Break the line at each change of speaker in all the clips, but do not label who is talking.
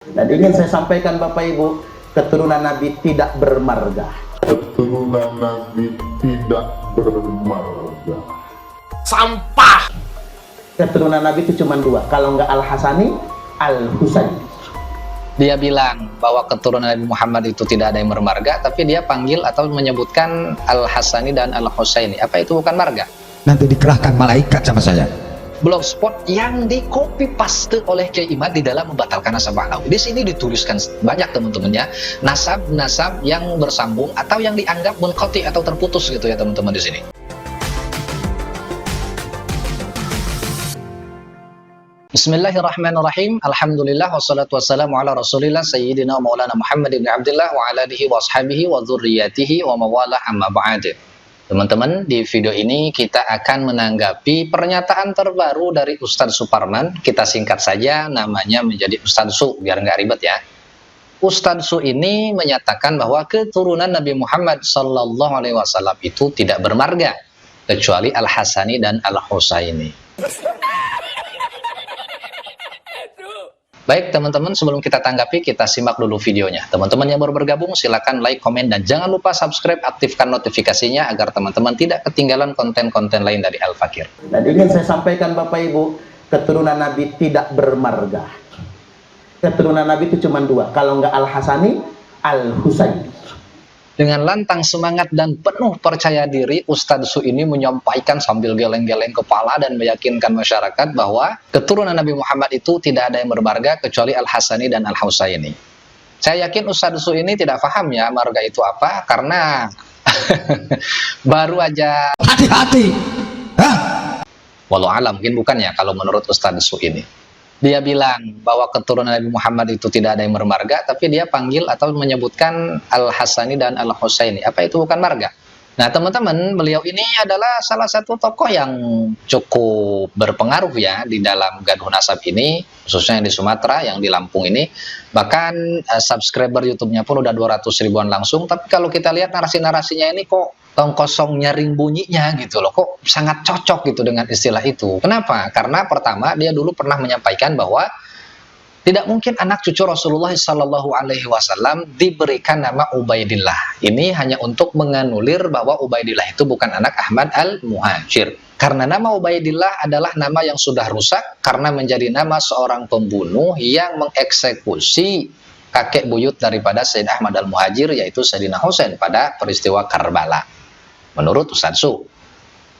Dan ingin saya sampaikan Bapak Ibu, keturunan Nabi tidak bermarga.
Keturunan Nabi tidak bermarga.
Sampah.
Keturunan Nabi itu cuma dua, kalau nggak Al-Hasani, Al-Husaini.
Dia bilang bahwa keturunan Nabi Muhammad itu tidak ada yang bermarga, tapi dia panggil atau menyebutkan Al-Hasani dan Al-Husaini. Apa itu bukan marga?
Nanti dikerahkan malaikat sama saya.
Blogspot yang di copy paste oleh Kiai Imad di dalam membatalkan nasab Alawi. Di sini dituliskan banyak teman-temannya nasab-nasab yang bersambung atau yang dianggap munqati atau terputus gitu ya teman-teman di sini. Bismillahirrahmanirrahim. Alhamdulillah wassalatu wassalamu ala Rasulillah sayyidina Maulana Muhammad ibn Abdullah wa ala alihi wa ashabihi wa dzurriyyatihi wa mawala amma ba'd. Teman-teman, di video ini kita akan menanggapi pernyataan terbaru dari Ustadz Suparman. Kita singkat saja namanya menjadi Ustadz Su, biar nggak ribet ya. Ustadz Su ini menyatakan bahwa keturunan Nabi Muhammad SAW itu tidak bermarga, kecuali Al-Hasani dan Al-Husaini. Baik teman-teman, sebelum kita tanggapi, kita simak dulu videonya. Teman-teman yang baru bergabung, silakan like, komen, dan jangan lupa subscribe, aktifkan notifikasinya agar teman-teman tidak ketinggalan konten-konten lain dari Al-Fakir.
Dan ingin saya sampaikan Bapak Ibu, keturunan Nabi tidak bermarga. Keturunan Nabi itu cuma dua, kalau nggak Al-Hasani, Al-Husaini.
Dengan lantang semangat dan penuh percaya diri, Ustadz Su ini menyampaikan sambil geleng-geleng kepala dan meyakinkan masyarakat bahwa keturunan Nabi Muhammad itu tidak ada yang bermarga kecuali Al-Hasani dan Al-Husaini. Saya yakin Ustadz Su ini tidak paham ya marga itu apa, karena baru aja
Hati-hati.
walau alam, mungkin bukan ya kalau menurut Ustadz Su ini. Dia bilang bahwa keturunan Nabi Muhammad itu tidak ada yang bermarga, tapi dia panggil atau menyebutkan Al-Hasani dan Al-Husaini. Apa itu bukan marga? Nah teman-teman, beliau ini adalah salah satu tokoh yang cukup berpengaruh ya di dalam gaduh nasab ini, khususnya yang di Sumatera, yang di Lampung ini. Bahkan subscriber YouTube-nya pun udah 200 ribuan langsung, tapi kalau kita lihat narasi-narasinya ini kok tong kosong nyaring bunyinya gitu loh, kok sangat cocok gitu dengan istilah itu. Kenapa? Karena pertama dia dulu pernah menyampaikan bahwa tidak mungkin anak cucu Rasulullah SAW diberikan nama Ubaidillah. Ini hanya untuk menganulir bahwa Ubaidillah itu bukan anak Ahmad al-Muhajir. Karena nama Ubaidillah adalah nama yang sudah rusak karena menjadi nama seorang pembunuh yang mengeksekusi kakek buyut daripada Sayyid Ahmad al-Muhajir, yaitu Sayyidina Husain pada peristiwa Karbala. Menurut Ustadz Su,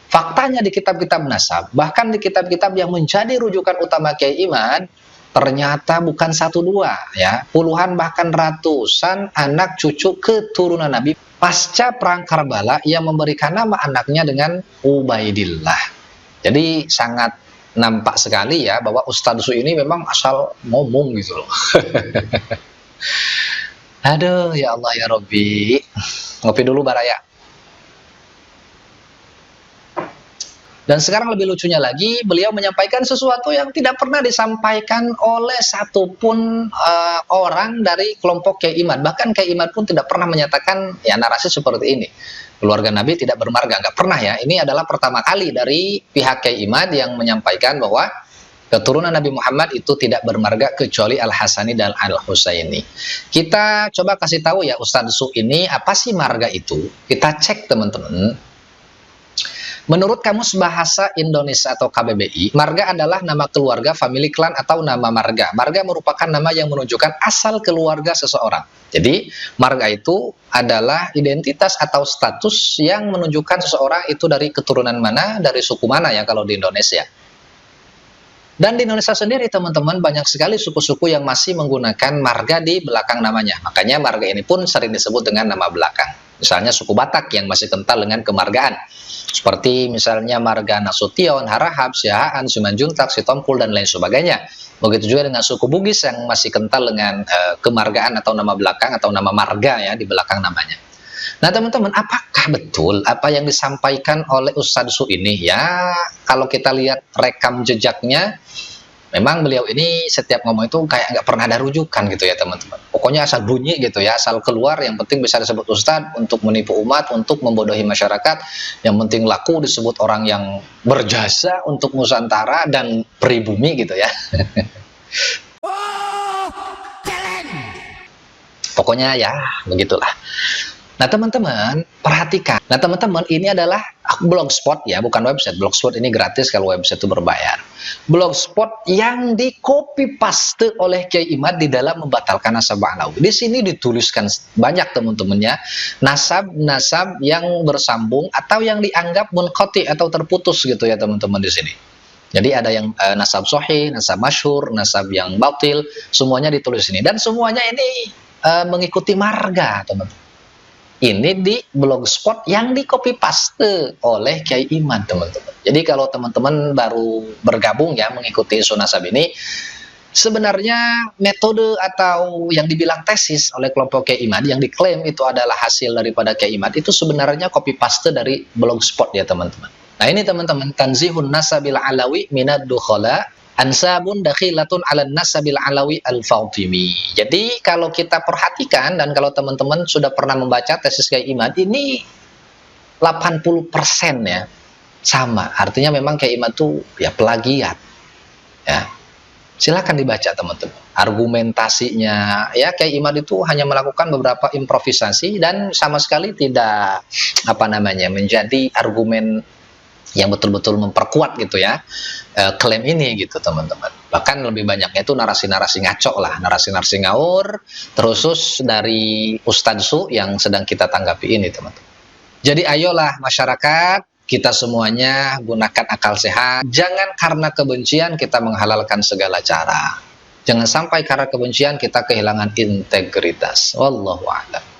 faktanya di kitab-kitab nasab, bahkan di kitab-kitab yang menjadi rujukan utama Kiai Iman, ternyata bukan satu dua ya, puluhan bahkan ratusan anak cucu keturunan Nabi pasca perang Karbala yang memberikan nama anaknya dengan Ubaidillah. Jadi sangat nampak sekali ya bahwa Ustadz Su ini memang asal ngomong gitu loh. Aduh ya Allah ya Robbi. Ngopi dulu Baraya. Dan sekarang lebih lucunya lagi, beliau menyampaikan sesuatu yang tidak pernah disampaikan oleh satupun orang dari kelompok Kiai Imad. Bahkan Kiai Imad pun tidak pernah menyatakan ya narasi seperti ini. Keluarga Nabi tidak bermarga, nggak pernah ya. Ini adalah pertama kali dari pihak Kiai Imad yang menyampaikan bahwa keturunan Nabi Muhammad itu tidak bermarga kecuali Al-Hasani dan Al-Husaini. Kita coba kasih tahu ya Ustadz Su ini apa sih marga itu? Kita cek teman-teman. Menurut Kamus Bahasa Indonesia atau KBBI, marga adalah nama keluarga, family, klan, atau nama marga. Marga merupakan nama yang menunjukkan asal keluarga seseorang. Jadi, marga itu adalah identitas atau status yang menunjukkan seseorang itu dari keturunan mana, dari suku mana ya kalau di Indonesia. Dan di Indonesia sendiri teman-teman banyak sekali suku-suku yang masih menggunakan marga di belakang namanya. Makanya marga ini pun sering disebut dengan nama belakang. Misalnya suku Batak yang masih kental dengan kemargaan. Seperti misalnya marga Nasution, Harahap, Siahaan, Simanjuntak, Sitompul, dan lain sebagainya. Begitu juga dengan suku Bugis yang masih kental dengan kemargaan atau nama belakang atau nama marga ya di belakang namanya. Nah teman-teman, apakah betul apa yang disampaikan oleh Ustadz Su ini? Ya kalau kita lihat rekam jejaknya, memang beliau ini setiap ngomong itu kayak nggak pernah ada rujukan gitu ya teman-teman. Pokoknya asal bunyi gitu ya, asal keluar, yang penting bisa disebut Ustadz untuk menipu umat, untuk membodohi masyarakat. Yang penting laku disebut orang yang berjasa untuk Nusantara dan pribumi gitu ya. pokoknya ya begitulah. Nah teman-teman perhatikan. Nah teman-teman ini adalah blogspot ya, bukan website. Blogspot ini gratis, kalau website itu berbayar. Blogspot yang di copy paste oleh Kiai Imad di dalam membatalkan nasab alawi. Di sini dituliskan banyak teman-temannya nasab-nasab yang bersambung atau yang dianggap munqati atau terputus gitu ya teman-teman di sini. Jadi ada yang nasab sahih, nasab masyhur, nasab yang batil, semuanya ditulis ini dan semuanya ini mengikuti marga teman-teman. Ini di blogspot yang di copy paste oleh Kiai Imad teman-teman. Jadi kalau teman-teman baru bergabung ya mengikuti isu nasab ini, sebenarnya metode atau yang dibilang tesis oleh kelompok Kiai Imad yang diklaim itu adalah hasil daripada Kiai Imad itu sebenarnya copy paste dari blogspot ya teman-teman. Nah ini teman-teman, tanzihun nasabil alawi minad dukhala ansabun dakhilatun ala nasabil alawi al-Fatimi. Jadi kalau kita perhatikan dan kalau teman-teman sudah pernah membaca tesis Kiai Imad ini 80% ya sama. Artinya memang Kiai Imad itu ya plagiat. Ya. Silakan dibaca teman-teman. Argumentasinya ya Kiai Imad itu hanya melakukan beberapa improvisasi dan sama sekali tidak menjadi argumen yang betul-betul memperkuat gitu ya klaim ini gitu teman-teman. Bahkan lebih banyaknya itu narasi-narasi ngaco lah, narasi-narasi ngaur terus dari Ustadz Su yang sedang kita tanggapi ini teman-teman. Jadi ayolah masyarakat, kita semuanya gunakan akal sehat. Jangan karena kebencian kita menghalalkan segala cara. Jangan sampai karena kebencian kita kehilangan integritas. Wallahu a'lam.